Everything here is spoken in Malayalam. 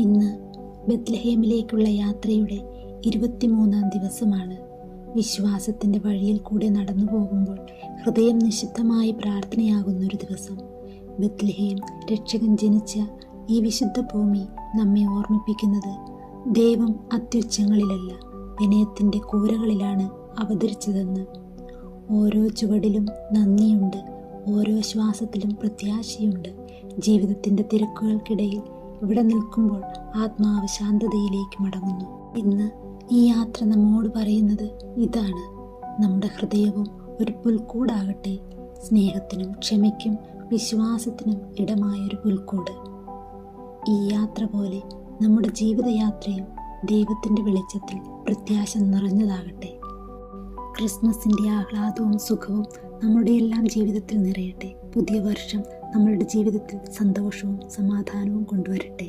ഇന്ന് ബെത്ലഹേമിലേക്കുള്ള യാത്രയുടെ 23-ാം ദിവസമാണ്. വിശ്വാസത്തിൻ്റെ വഴിയിൽ കൂടെ നടന്നു പോകുമ്പോൾ ഹൃദയം നിശബ്ദമായി പ്രാർത്ഥനയാകുന്നൊരു ദിവസം. ബെത്ലഹേം രക്ഷകൻ ജനിച്ച ഈ വിശുദ്ധ ഭൂമി നമ്മെ ഓർമ്മിപ്പിക്കുന്നത് ദൈവം അത്യുച്ചങ്ങളിലല്ല, വിനയത്തിൻ്റെ കൂരകളിലാണ് അവതരിച്ചതെന്ന്. ഓരോ ചുവടിലും നന്ദിയുണ്ട്, ഓരോ ശ്വാസത്തിലും പ്രത്യാശയുണ്ട്. ജീവിതത്തിൻ്റെ തിരക്കുകൾക്കിടയിൽ ഇവിടെ നിൽക്കുമ്പോൾ ആത്മാവ് ശാന്തതയിലേക്ക് മടങ്ങുന്നു. ഇന്ന് ഈ യാത്ര നമ്മോട് പറയുന്നത് ഇതാണ്: നമ്മുടെ ഹൃദയവും ഒരു പുൽക്കൂടാകട്ടെ, സ്നേഹത്തിനും ക്ഷമയ്ക്കും വിശ്വാസത്തിനും ഇടമായൊരു പുൽക്കൂട്. ഈ യാത്ര പോലെ നമ്മുടെ ജീവിതയാത്രയും ദൈവത്തിൻ്റെ വെളിച്ചത്തിൽ പ്രത്യാശ നിറഞ്ഞതാകട്ടെ. ക്രിസ്മസിൻ്റെ ആഹ്ലാദവും സുഖവും നമ്മുടെ എല്ലാം ജീവിതത്തിൽ നിറയട്ടെ. പുതിയ വർഷം നമ്മളുടെ ജീവിതത്തിൽ സന്തോഷവും സമാധാനവും കൊണ്ടുവരട്ടെ.